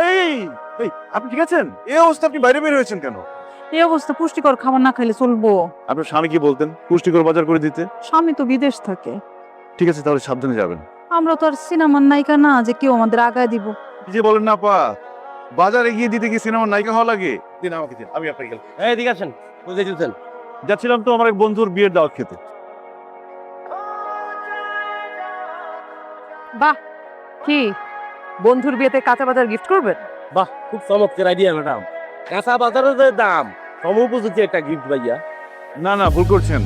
এই এই আপনি ঠিক আছেন? এই অবস্থা আপনি বাইরে বের হয়েছেন কেন? এই অবস্থা পুষ্টিকর খাবার না খাইলে চলবো? আপনার স্বামী কি বলতেন পুষ্টিকর বাজার করে দিতে? স্বামী তো বিদেশ থাকে। ঠিক আছে, তাহলে সাবধানে যাবেন। আমরা তো আর সিনেমার নায়িকা না যে কেউ আমাদের আগায় দিব। কি যে বলেন না আপা, বাজার এগিয়ে দিতে কি সিনেমার নায়িকা হওয়া লাগে? দিন আমাকে দিন, আমি আপনাকে গেলাম। এই এদিকে আসেন, কোথায় যেতেছেন? যাচ্ছিলাম তো আমার এক বন্ধুর বিয়ের দাওয়াত খেতে। বাহ, কি বন্ধুর বিয়েতে কাঁচা বাজার গিফট করবেন? বাহ, খুব চমৎকার আইডিয়া ম্যাডাম। কাঁচা বাজারের যে দাম, সমুপযোগী একটা গিফট ভাইয়া। না না, ভুল করছেন।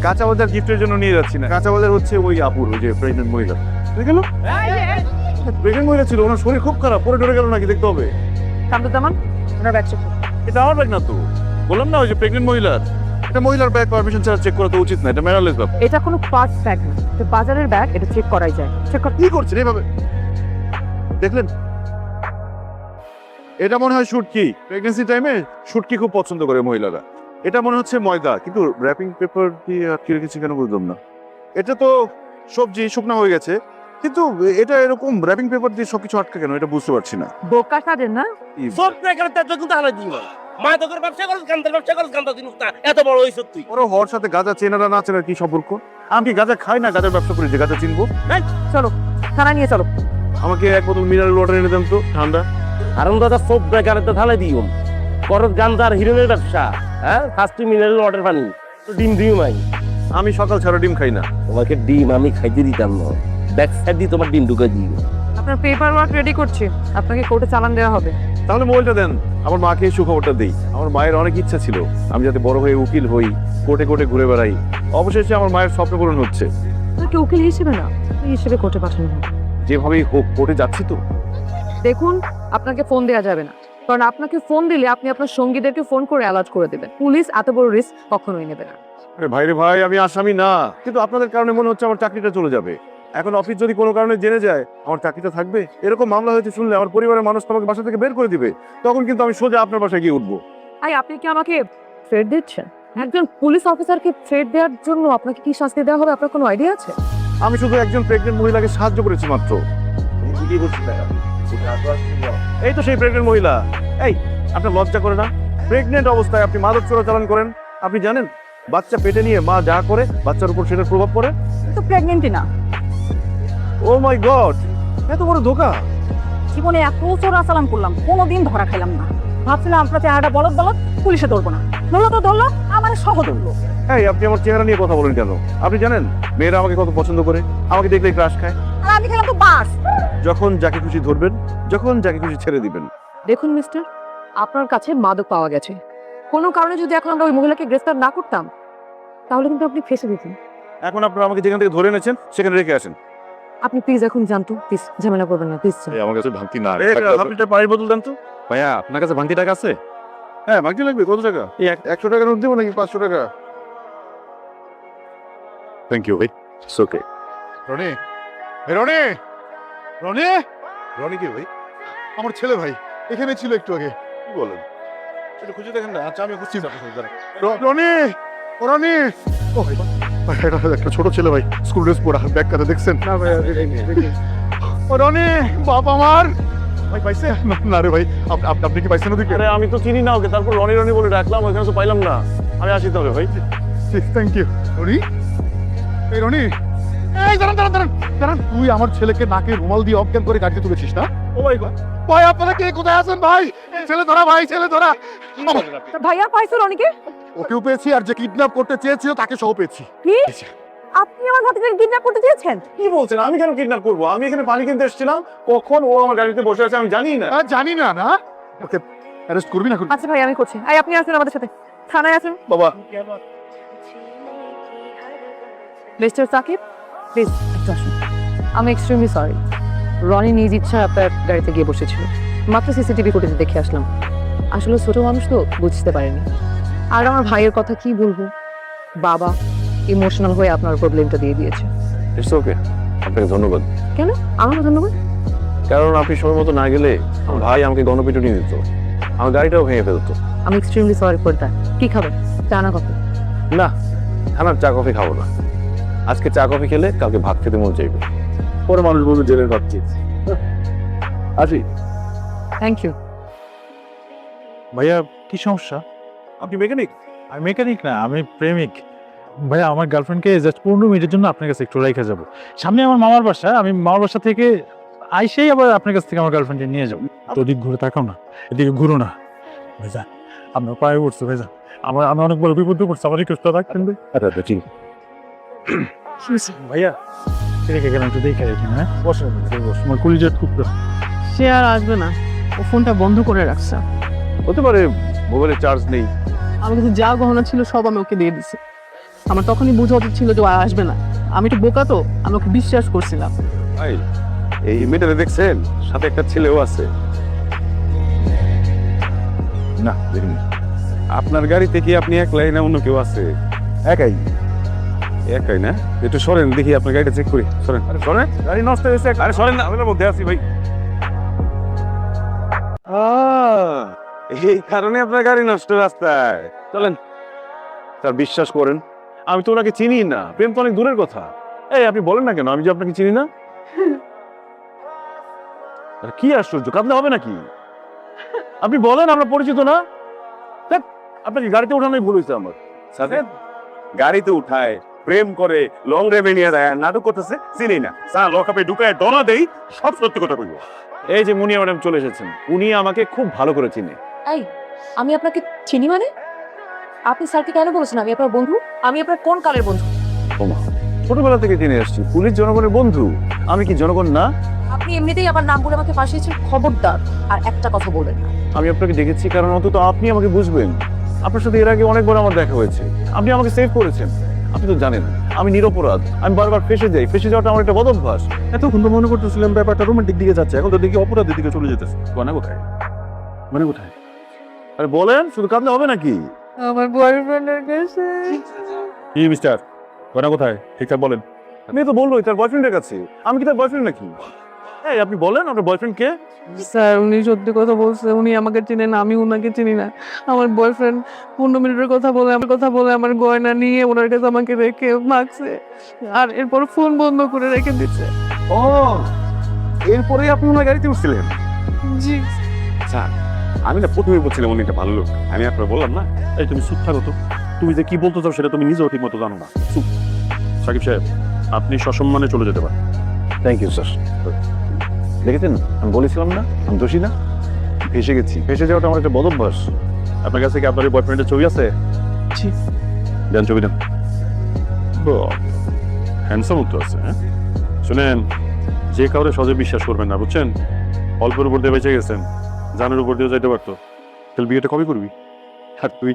কাঁচা বাজার গিফটের জন্য নিয়ে যাচ্ছি না। কাঁচা বাজার হচ্ছে ওই আপুর, ওই যে প্রেগনেন্ট মহিলা। দেখে গেল প্রেগনেন্ট মহিলা ছিল, ওনার শরীর খুব খারাপ, পরে ধরে গেল নাকি দেখতে হবে। কামরুজ্জামান, ওনার ব্যাগ চেক করুন। এটা আমার ব্যাগ না তো, বললাম না ওই যে প্রেগনেন্ট মহিলার। এটা মহিলার ব্যাগ, পারমিশন ছাড়া চেক করা তো উচিত না, এটা ম্যানারলেস ব্যাপার। এটা কোনো পার্ট ব্যাগ না, এটা বাজারের ব্যাগ, এটা চেক করাই যায়। চেক কর। কি করছেন এভাবে? দেখলেন, এটা মনে হয় শুটকি। প্রেগন্যান্সি টাইমে শুটকি খুব পছন্দ করে মহিলারা। এটা মনে হচ্ছে ময়দা, কিন্তু র্যাপিং পেপার দিয়ে আটকে রেখেছি কেন বুঝলাম না। এটা তো সবজি শুকনো হয়ে গেছে, কিন্তু এটা এরকম র্যাপিং পেপার দিয়ে সবকিছু আটকে কেন, এটা বুঝতে পারছি না। বোকা সাজেন না? সব জায়গায় তার কিন্তু হারাই দিই মা তোর ব্যবসা করছ, কান্তার ব্যবসা করছ, কান্তা দিন না, এত বড় হইছ তুই। ওর হওয়ার সাথে গাঁজা চেনারা না চেনার কি সম্পর্ক? আমি কি গাঁজা খাই না, গাঁজার ব্যবসা করি যে গাঁজা চিনবো? চলো থানা নিয়ে চলো। আমাকে এক বোতল মিনারেল ওয়াটার এনে দেন তো, ঠান্ডা। কারণ দাদা সব জায়গায় তো ঢালাই দিও করত গান্দার হিরোনের ব্যবসা। হ্যাঁ, ফার্স্ট মিনারেল ওয়াটার পানি তো ডিম দিও নাই। আমি সকাল ছাড়া ডিম খাই না। তোমাকে ডিম আমি খাইতে দিতাম না, ব্যাক সাইড দিয়ে তোমার ডিম ঢুকে দিই। আপনার পেপার ওয়ার্ক রেডি করছি, আপনাকে কোর্টে চালান দেওয়া হবে। তাহলে মোবাইলটা দেন, আমার মাকে এই সুখবরটা দেই। আমার মায়ের অনেক ইচ্ছা ছিল আমি যাতে বড় হয়ে উকিল হই, কোর্টে কোর্টে ঘুরে বেড়াই। অবশেষে আমার মায়ের স্বপ্ন পূরণ হচ্ছে। আপনাকে উকিল হিসেবে না, এই হিসেবে কোর্টে পাঠানো হবে। যেভাবেই হোক কোর্টে যাচ্ছি তো। দেখুন, আপনাকে ফোন দেওয়া যাবে না, কারণ আপনাকে ফোন দিলে আপনি আপনার সঙ্গীদেরকে ফোন করে অ্যালার্ট করে দেবেন। পুলিশ এত বড় রিস্ক কখনোই নেবে না। আরে ভাই রে ভাই, আমি আসামি না, কিন্তু আপনাদের কারণে মনে হচ্ছে আমার চাকরিটা চলে যাবে। এখন অফিস যদি কোনো কারণে জেনে যায় আমার চাকরিটা থাকবে? এরকম মামলা হয়েছে শুনলে আমার পরিবারের মানুষ আমাকে বাসা থেকে বের করে দিবে। তখন কিন্তু আমি সোজা আপনার বাসায় গিয়ে উঠবো। আপনি কি আমাকে থ্রেট দিচ্ছেন? একজন পুলিশ অফিসারকে থ্রেট দেওয়ার জন্য আপনাকে কি শাস্তি দেওয়া হবে আপনার কোনো আইডিয়া আছে? আমি শুধু একজন প্রেগনেন্ট মহিলাকে সাহায্য করেছি মাত্র। এই তো সেই প্রেগনেন্ট মহিলা। এই, আপনার লজ্জা করে না? প্রেগনেন্ট অবস্থায় আপনি মাদক চোরাচালান করেন। আপনি জানেন বাচ্চা পেটে নিয়ে মা যা করে বাচ্চার উপর সেটার প্রভাব পড়ে। তো প্রেগনেন্টই না। ও মাই গড, এত বড় ধোকা! জীবনে এত চোরাচালান করলাম, কোনোদিন ধরা খেলাম না। ভাবছিলাম আপনার চেহারাটা বলদ বলদ, পুলিশে ধরবো না। ধরলো তো ধরলো, আমার সহ ধরলো। এই, আপনি আমার চেহারা নিয়ে কথা বলেন কেন? আপনি জানেন মেয়েরা আমাকে কত পছন্দ করে, আমাকে দেখলেই ক্রাশ খায়। আর আমি খেলাম তো বাস। যখন যাকে খুশি ধরবেন, যখন যাকে খুশি ছেড়ে দিবেন। দেখুন মিস্টার, আপনার কাছে মাদক পাওয়া গেছে। কোনো কারণে যদি এখন আমরা ওই মহিলাকে গ্রেফতার না করতাম, তাহলে কিন্তু আপনি ফেসে দিতেন। এখন আপনারা আমাকে যেখান থেকে ধরে এনেছেন সেখানে রেখে আসেন। আপনি প্লিজ এখন জানতো, প্লিজ ঝামেলা করবেন না, প্লিজ। আমার কাছে ভাঙতি না। আপনি একটা পানির বোতল দেন তো। ভাইয়া আপনার কাছে ভাঙতি টাকা আছে? হ্যাঁ, ভাঙতি লাগবে। কত টাকা? এই 100 টাকার নোট দেবো নাকি 500 টাকা? থ্যাংক ইউ ভাই, ইটস ওকে। রনি, রনি, রনি, রনি কি ভাই? আমার ছেলে ভাই এখানে ছিল একটু আগে। কি বলেন? একটু খুঁজে দেখেন না। আচ্ছা, আমি খুঁজছি আপনার সাথে। রনি, ও রনি, ও ভাই, এটা একটা ছোট ছেলে ভাই, স্কুল ড্রেস পরা, ব্যাগ কাতে দেখছেন? না ভাই, ও রনি, বাবা আমার ভাই পাইছে? না রে ভাই, আপনি কি পাইছেন ওদিকে? আরে আমি তো চিনি না ওকে, তারপর রনি রনি বলে ডাকলাম, ওইখানে তো পাইলাম না। আমি আসি তাহলে ভাই। Thank you. রনি, এই রনি, এই দাঁড়ান দাঁড়ান দাঁড়ান দাঁড়ান, তুই আমার ছেলেকে নাকে রুমাল দিয়ে অজ্ঞান করে গাড়িতে তুলেছিস না? ও মাই গড, ভাই আপনারা কে কোথায় আছেন ভাই? ছেলে ধরা ভাই, ছেলে ধরা। ভাইয়া পাইছো রনিকে? ওকেও পেয়েছি, আর যে কিডন্যাপ করতে চেয়েছিল তাকে সহ পেয়েছি। কি? আপনি আমার ভাতিজাকে কিডন্যাপ করতে চেয়েছেন? কি বলছেন? আমি কেন কিডন্যাপ করবো? আমি এখানে পানি কিনতে এসেছিলাম, কখন ও আমার গাড়িতে বসে আছে আমি জানি না। জানি না না, ওকে অ্যারেস্ট করবি না? আচ্ছা ভাই, আমি করছি। আপনি আসুন আমাদের সাথে, থানায় আসুন। বাবা, মিস্টার সাকিব, প্লিজ একটু আসুন। আমি এক্সট্রিমলি সরি। রনি নিজ ইচ্ছা আপনার গাড়িতে গিয়ে বসেছিল, মাত্র সিসিটিভি ফুটেজে দেখে আসলাম। আসলে ছোট মানুষ তো বুঝতে পারেনি। আর আমার ভাইয়ের কথা কি বলবো, বাবা ইমোশনাল হয়ে আপনার প্রবলেমটা দিয়ে দিয়েছে। ইটস ওকে, আপনাকে ধন্যবাদ। কেন আমার ধন্যবাদ? কারণ আপনি সময় মতো না গেলে আমার ভাই আমাকে গণপিটুনি দিত, আমার গাড়িটাও ভেঙে ফেলতো। আমি এক্সট্রিমলি সরি ফর দ্যাট। কি খাবেন, চা না কফি? না, খানার চা কফি খাবো না। আজকে চা কফি খেলে কালকে ভাত খেতে মন চাইবে, পরে মানুষ বলবে জেলের ভাত খেয়েছি। আসি। Thank you. ভাইয়া কি সমস্যা? আপনি মেকানিক? আমি মেকানিক না, আমি প্রেমিক। ভাইয়া আমার গার্লফ্রেন্ডকে জাস্ট 15 মিনিটের জন্য আপনার কাছে একটু রেখে যাবো। সামনে আমার মামার বাসা, আমি মামার বাসা থেকে আইসেই আবার আপনার কাছ থেকে আমার গার্লফ্রেন্ডকে নিয়ে যাবো। তো ওদিক ঘুরে তাকাও না, এদিকে ঘুরো না ভাইজা, আপনার পায়ে পড়ছে ভাইজা, আমি অনেক বড় বিপদে পড়ছি, আমার রিকোয়েস্ট রাখবেন ভাই। আচ্ছা ঠিক। ভাইয়া রেখে গেলাম, একটু দেখে রেখে, হ্যাঁ বসেন বস, আমার কলিজার টুকরো। সে আর আসবে না, ও ফোনটা বন্ধ করে রাখছে। হতে পারে মোবাইলে চার্জ নেই। আমার কাছে যা গহনা ছিল সব আমি ওকে দিয়ে দিছি। আমার তখনই বোঝা উচিত ছিল যে ও আর আসবে না। আমি একটু বোকা তো, আমি ওকে বিশ্বাস করছিলাম। ভাই এই মেয়েটারে দেখছেন? সাথে একটা ছেলেও আছে। না দেখিনি। আপনার গাড়িতে কি আপনি একলাই না অন্য কেউ আছে? একাই। একাই না? একটু সরেন দেখি আপনার গাড়িটা চেক করি। সরেন। আরে সরেন, গাড়ি নষ্ট হয়েছে। আরে সরেন না, আমি এর মধ্যে আছি ভাই। এই কারণে আপনার গাড়ি নষ্ট রাস্তায়। চলেন। স্যার বিশ্বাস করেন, আমি তো ওনাকে চিনি না। প্রেম তো অনেক দূরের কথা। এই আপনি বলেন না কেন আমি যে আপনাকে চিনি না? আরে কি আশ্চর্য, কাঁদলে হবে নাকি? আপনি বলেন আমরা পরিচিত না? দেখ, আপনাকে গাড়িতে উঠানোই ভুল হয়েছে আমার। স্যার গাড়িতে উঠায়, প্রেম করে, লং ড্রাইভে নিয়ে যায়, আর নাটক করতেছে চিনি না। স্যার লকআপে ঢুকায় ডনা দেই, সব সত্যি কথা কইব। এই যে মুনিয়া ম্যাডাম চলে এসেছেন, উনি আমাকে খুব ভালো করে চিনে। এই আমি আপনাকে চিনি মানে? আপনি স্যারকে কেন বলেছেন আমি আপনার বন্ধু? আমি আপনার কোন কালের বন্ধু? ওমা, ছোটবেলা থেকে চিনে আসছি, পুলিশ জনগণের বন্ধু। আমি কি জনগণ না? আপনি এমনিতেই আমার নাম বলে আমাকে ফাঁসিয়েছেন, খবরদার আর একটা কথা বলবেন না। আমি আপনাকে দেখেছি কারণ অন্তত আপনি আমাকে বুঝবেন। আপনার সাথে এর আগে অনেকবার আমার দেখা হয়েছে, আপনি আমাকে সেভ করেছেন। আপনি তো জানেন আমি নিরপরাধ, আমি বারবার ফেসে যাই। ফেসে যাওয়াটা আমার একটা বদ অভ্যাস। এতক্ষণ তো মনে করতেছিলাম ব্যাপারটা রোমান্টিক দিকে যাচ্ছে, এখন তো দেখি অপরাধের দিকে চলে যেতেছে। মানে কোথায়? মানে কোথায়? আরে বলেন, শুধু কাঁদলে হবে নাকি? আমার বয়ফ্রেন্ডের কাছে। কি মিস্টার, কোনা কোথায়? ঠিকঠাক বলেন। আমি তো বললোই তার বয়ফ্রেন্ডের কাছে। আমি কি তার বয়ফ্রেন্ড নাকি? এই আপনি বলেন আপনার বয়ফ্রেন্ড কে? স্যার উনি সত্যি কথা বলছে, উনি আমাকে চিনেন, আমি ওনাকে চিনি না। আমার বয়ফ্রেন্ড 15 মিনিটের কথা বলে আমার গয়না নিয়ে ওনার কাছে আমাকে রেখে ভাগছে, আর এরপর ফোন বন্ধ করে রেখে দিচ্ছে। ও, এরপরে আপনি ওনার গাড়িতে উঠছিলেন? জি স্যার আমি না প্রথমে বলছিলাম উনি একটা ভালো লোক, আমি আপনার বললাম না। এই তুমি চুপ থাকো তো, তুমি যে কি বলতে চাও সেটা তুমি নিজেও ঠিক মতো জানো না। চুপ। সাকিব সাহেব, আপনি সসম্মানে চলে যেতে পারেন। Thank you sir. দেখেছেন আমি বলেছিলাম না আমি দোষী না? ফেসে গেছি। ফেসে যাওয়াটা আমার একটা বদ অভ্যাস। আপনার কাছে কি আপনার বয়ফ্রেন্ডের ছবি আছে? জি। দেন ছবি দেন। হ্যান্ডসাম তো আছে। হ্যাঁ শুনেন, যে কাউরে সহজে বিশ্বাস করবেন না, বুঝছেন? অল্পের উপর দিয়ে বেঁচে গেছেন, জানের উপর দিয়েও যাইতে পারতো। তাহলে বিয়েটা কবে করবি? আর তুই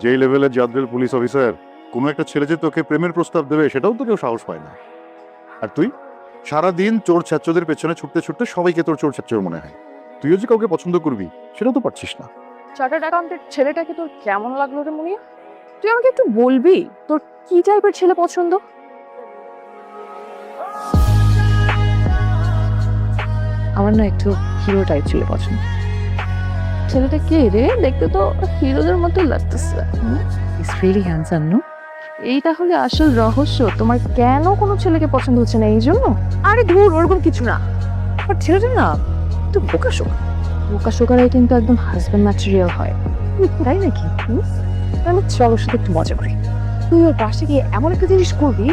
যেই লেভেলের জাদরেল পুলিশ অফিসার, কোনো একটা ছেলে যে তোকে প্রেমের প্রস্তাব দেবে সেটাও তো কেউ সাহস পায় না। আর তুই সারাদিন চোর ছাত্রদের পেছনে ছুটতে ছুটতে সবাইকে তোর চোর ছাত্র মনে হয়। তুইও যে কাউকে পছন্দ করবি সেটাও তো পারছিস না। চার্টার্ড অ্যাকাউন্টেন্ট ছেলেটাকে তোর কেমন লাগলো রে মুনিয়া? তুই আমাকে একটু বলবি তোর কি টাইপের ছেলে পছন্দ? আমার না একটু হিরো টাইপ ছিল পছন্দ। ছেলেটা কে রে? দেখতে তো হিরোদের মতো লাগতেছে। Is really handsome, no? এই তাহলে আসল রহস্য, তোমার কেন কোনো ছেলেকে পছন্দ হচ্ছে না এই জন্য? আরে ধুর, ওরকম কিছু না। বাট ছেলেটা না একটু বোকাশোকা। বোকাশোকারাই কিন্তু একদম হাজব্যান্ড ম্যাটেরিয়াল হয়। তাই নাকি? তাহলে চল ওর সাথে একটু মজা করি। তুই ওর পাশে গিয়ে এমন একটা জিনিস করবি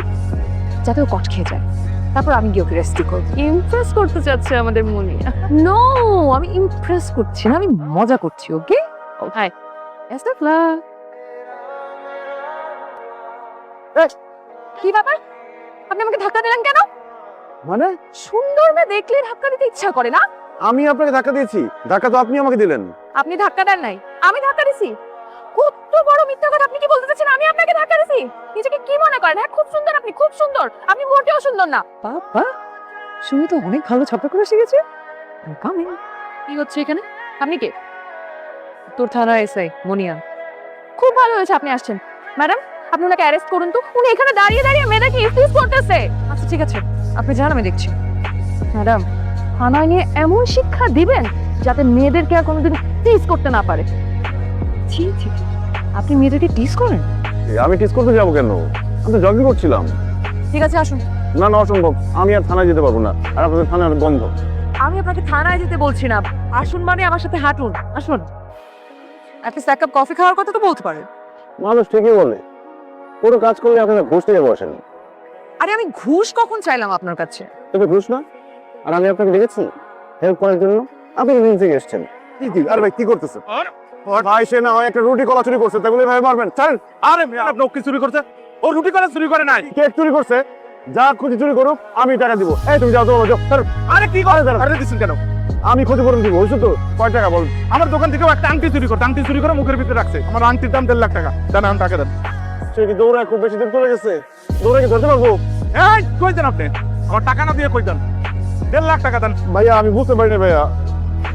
যাতে ও কট খেয়ে যায়, তারপর আমি গিয়ে ওকে রেস্টি করবো। ইমপ্রেস করতে চাচ্ছে আমাদের মনি। নো, আমি ইমপ্রেস করছি না, আমি মজা করছি। ওকে হাই এস্টাফলা। কি ব্যাপার, আপনি আমাকে ধাক্কা দিলেন কেন? মানে সুন্দর মেয়ে দেখলে ধাক্কা দিতে ইচ্ছা করে না? আমি আপনাকে ধাক্কা দিয়েছি? ধাক্কা তো আপনি আমাকে দিলেন। আপনি ধাক্কা দেন নাই, আমি ধাক্কা দিছি। কত বড় মিথ্যা কথা! আপনি কি বলতে চাচ্ছেন আমি আপনাকে ধাক্কা দিছি? নিজেকে কি মনে করেন? হ্যাঁ খুব সুন্দর, আপনি খুব সুন্দর। আপনি মোটেও সুন্দর না। বাবা, সুমি তো অনেক ভালো ছক্কা করে শিখেছে। কামিং। কি হচ্ছে এখানে? আপনি কে? তোর থানা এসআই মনিয়া। খুব ভালো হয়েছে আপনি আসছেন। ম্যাডাম আপনি ওনাকে অ্যারেস্ট করুন তো, উনি এখানে দাঁড়িয়ে দাঁড়িয়ে মেয়েটাকে ইফটিজ করতেছে। আচ্ছা ঠিক আছে, আপনি যান, আমি দেখছি। ম্যাডাম থানায় নিয়ে এমন শিক্ষা দিবেন যাতে মেয়েদেরকে আর কোনোদিন টিজ করতে না পারে। জি জি, আপনি মেয়েদেরকে টিস করেন? আমি টিস করতে যাবো কেন? আমি তো জগিং করছিলাম। ঠিক আছে আসুন। না না অসম্ভব, আমি আর থানায় যেতে পারবো না, আর আপনাদের থানা বন্ধ। আমি আপনাকে থানায় যেতে বলছি না, আসুন মানে আমার সাথে হাঁটুন, আসুন। একটা এক কাপ কফি খাওয়ার কথা তো বলতে পারেন। মানুষ ঠিকই বলে, কোনো কাজ করলে আপনারা ঘুষ থেকে বসেন। আরে আমি ঘুষ কখন চাইলাম আপনার কাছে? তবে ঘুষ না, আর আমি আপনাকে দেখেছি হেল্প করার জন্য, আপনি ইভিনিং থেকে এসছেন। আরে ভাই কি করতেছে ভাই? সে না হয় একটা রুটি কলা চুরি করছে, তাই বলে ভাই মারবেন? ছাড়েন। আরে আপনি ওকে চুরি করছে? ও রুটি করে চুরি করে নাই। কেক চুরি করছে, যা খুশি চুরি করুক, আমি টাকা দিব। এই তুমি যাও তো, যাও। ছাড়েন। আরে কি করে আরে দিচ্ছেন কেন? আমি ক্ষতিপূরণ দিব, বুঝছো তো? কয় টাকা বল? আমার দোকান থেকেও একটা আংটি চুরি করতে, আংটি চুরি করে মুখের ভিতরে রাখছে। আমার আংটির দাম 1.5 লাখ টাকা। দেন এখন টাকা দেন। সে কি দৌড়ায় খুব বেশি দিন চলে গেছে? দৌড়ে কি ধরতে পারবো? এই কই দেন আপনি? আমার টাকা না দিয়ে কই দেন? 1.5 লাখ টাকা দেন। ভাইয়া আমি বুঝতে পারিনি ভাইয়া,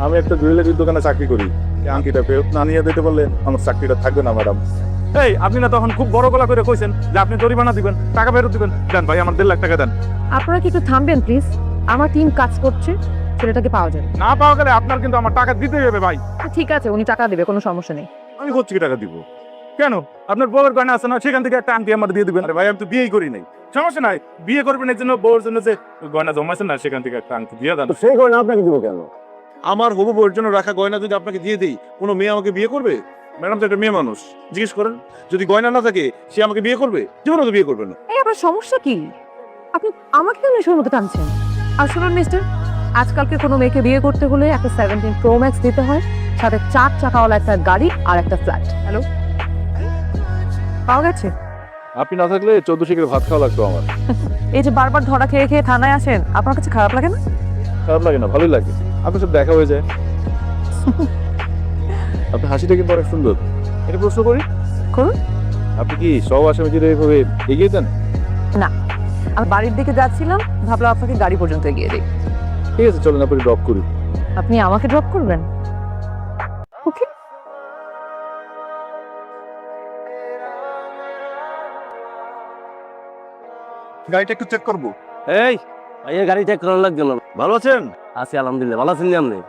আমি একটা জুয়েলারির দোকানে চাকরি করি। এই আংটিটা ফেরত না নিয়ে দিতে বললে আমার চাকরিটা থাকবে না ম্যাডাম। এই আপনি না তখন খুব বড় গলা করে কইছেন যে আপনি জরিমানা দিবেন, টাকা ফেরত দিবেন। দেন ভাই, আমার 1.5 লাখ টাকা দেন। আপনারা কি একটু থামবেন প্লিজ? আমার টিম কাজ করছে, ছেলেটাকে পাওয়া যাবে। না পাওয়া গেলে আপনার কিন্তু আমার টাকা দিতেই হবে ভাই। ঠিক আছে, উনি টাকা দেবে, কোনো সমস্যা নেই। আমি কোথা থেকে টাকা দিব? কেন? আপনার বউয়ের গয়না আছে না, সেখান থেকে একটা আংটি আমার দিয়ে দিবেন। আরে ভাই আমি তো বিয়েই করি নাই। সমস্যা নাই, বিয়ে করবেন এর জন্য, বউয়ের জন্য যে গয়না জমাইছেন না, সেখান থেকে একটা আংটি দিয়ে দেন। সেই গয়না আপনাকে দিব কেন? আমার হবু বউয়ের জন্য রাখা গয়না যদি আপনাকে দিয়ে দিই, কোনো মেয়ে আমাকে বিয়ে করবে? ম্যাডাম তো একটা মেয়ে মানুষ, জিজ্ঞেস করেন। যদি গয়না না থাকে, সে আমাকে বিয়ে করবে? জীবনে তো বিয়ে করবে না। এই আপনার সমস্যা কি? আপনি আমাকে কেন এসবের মতো টানছেন? আর শুনুন মিস্টার, আজকালকে কোনো মেয়েকে বিয়ে করতে হলে একটা 17 Pro Max দিতে হয়, সাথে 4 চাকাওয়ালা একটা গাড়ি আর একটা ফ্ল্যাট। হ্যালো, পাওয়া গেছে? আপনি না থাকলে 14 শিখের ভাত খাওয়া লাগতো আমার। এই যে বারবার ধরা খেয়ে খেয়ে থানায় আসেন, আপনার কাছে খারাপ লাগে না? খারাপ লাগে না, ভালোই লাগে। আপনার সাথে দেখা হয়ে যায়। আপনার হাসিটা কিন্তু অনেক সুন্দর। এটা প্রশ্ন করি, করুন। আপনি কি সব আসামিদের এইভাবে এগিয়ে দেন? আমি বাড়ির দিকে যাচ্ছিলাম, ভাবলাম আপনাকে গাড়ি পর্যন্ত এগিয়ে দিই। ঠিক আছে, চলেন আপনি ড্রপ করি। আপনি আমাকে ড্রপ করবেন? ওকে। গাড়িটা একটু চেক করবো। এই ভাইয়ের গাড়ি চেক করার লাগবে না। ভালো আছেন? আছি আলহামদুলিল্লাহ, ভালো আছেন আপনি?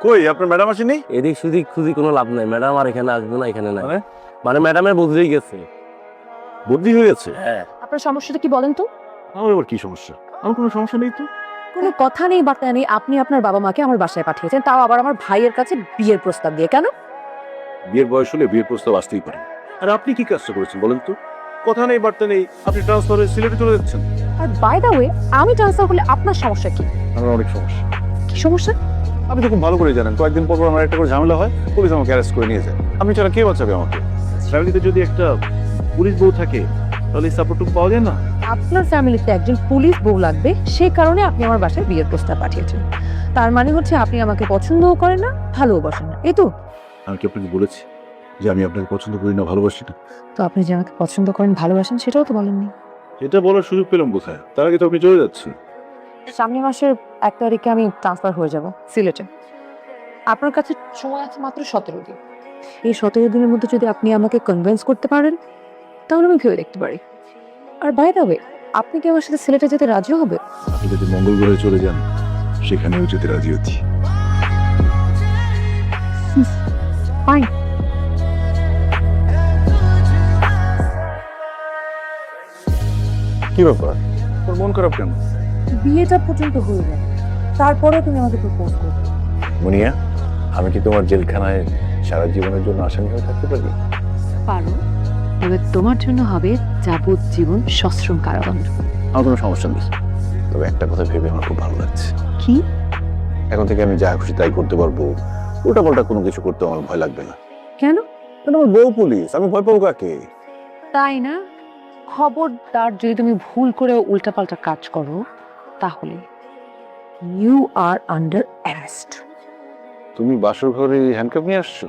কই আপনার ম্যাডাম আসেনি? এদিক সেদিক খুঁজি কোনো লাভ নাই, ম্যাডাম আর এখানে আসবে না, এখানে নাই। মানে? মানে ম্যাডামের বদলেই গেছে। বদলি হয়ে গেছে? হ্যাঁ। আপনার সমস্যাটা কি বলেন তো? আমার আবার কি সমস্যা? আমার কোনো সমস্যা নেই তো। কোনো কথা নেই, বার্তা নেই। আপনি আপনার বাবা মাকে আমার বাসায় পাঠিয়েছেন, তাও আবার আমার ভাইয়ের কাছে বিয়ের প্রস্তাব দিয়ে। কেন? বিয়ের বয়স হলে বিয়ের প্রস্তাব আসতেই পারে। আর আপনি কি কাজটা করেছেন বলেন তো? কথা নেই বার্তা নেই, আপনি ট্রান্সফার হয়ে সিলেটে চলে যাচ্ছেন। আর বাই দ্য ওয়ে, আমি ট্রান্সফার করলে আপনার সমস্যা কি? আমার অনেক সমস্যা। কি সমস্যা? আপনি তো খুব ভালো করে জানেন, কয়েকদিন পর পর আমার একটা করে ঝামেলা হয়, পুলিশ আমাকে অ্যারেস্ট করে নিয়ে যায়। আমি ছাড়া কে বাঁচাবে আমাকে? ফ্যামিলিতে যদি একটা পুলিশ বউ থাকে, তাহলে সাপোর্টটুকু পাওয়া যায় না? আপনার ফ্যামিলিতে একজন পুলিশ বউ লাগবে, সেই কারণে আপনি আমার বাসায় বিয়ের প্রস্তাব পাঠিয়েছেন। তার মানে হচ্ছে আপনি আমাকে পছন্দও করেন না, ভালোবাসেন না, এই তো? আমি কি আপনাকে বলেছি যে আমি আপনাকে পছন্দ করি না, ভালোবাসি না? তো আপনি যে আমাকে পছন্দ করেন, ভালোবাসেন, সেটাও তো বলেননি। এটা বলার সুযোগ পেলাম কোথায়? তার আগে তো আপনি চলে যাচ্ছেন। সামনের মাসের 1 তারিখে আমি ট্রান্সফার হয়ে যাব সিলেটে। আপনার কাছে সময় আছে মাত্র 17 দিন। এই 17 দিনের মধ্যে যদি আপনি আমাকে কনভিন্স করতে পারেন, তাহলে আমি ভেবে দেখতে পারি। আর বাই দ্য ওয়ে, আপনি কি আমার সাথে সিলেটে যেতে রাজি হবে? আপনি যদি মঙ্গল গ্রহে চলে যান, সেখানেও যেতে রাজি হচ্ছি। ফাইন। কি ব্যাপার, তোর মন খারাপ কেন? বিয়েটা পর্যন্ত হয়ে যায়, তারপরে তুমি আমাকে প্রপোজ করবে? মুনিয়া, আমি কি তোমার জেলখানায় সারা জীবনের জন্য আসামি হয়ে থাকতে পারি? পারো, তবে তোমার জন্য হবে যাবজ্জীবন সশ্রম কারাদণ্ড। আমার কোনো সমস্যা নেই, তবে একটা কথা ভেবে আমার খুব ভালো লাগছে। কি? এখন থেকে আমি যা খুশি তাই করতে পারবো, উল্টাপাল্টা কোনো কিছু করতে আমার ভয় লাগবে না। কেন? কারণ আমার বউ পুলিশ, আমি ভয় পাবো কাকে? তাই না? খবরদার যদি তুমি ভুল করে উল্টাপাল্টা কাজ করো, তাহলে ইউ আর আন্ডার অ্যারেস্ট। তুমি বাসর ঘরে হ্যান্ডকাপ নিয়ে আসছো?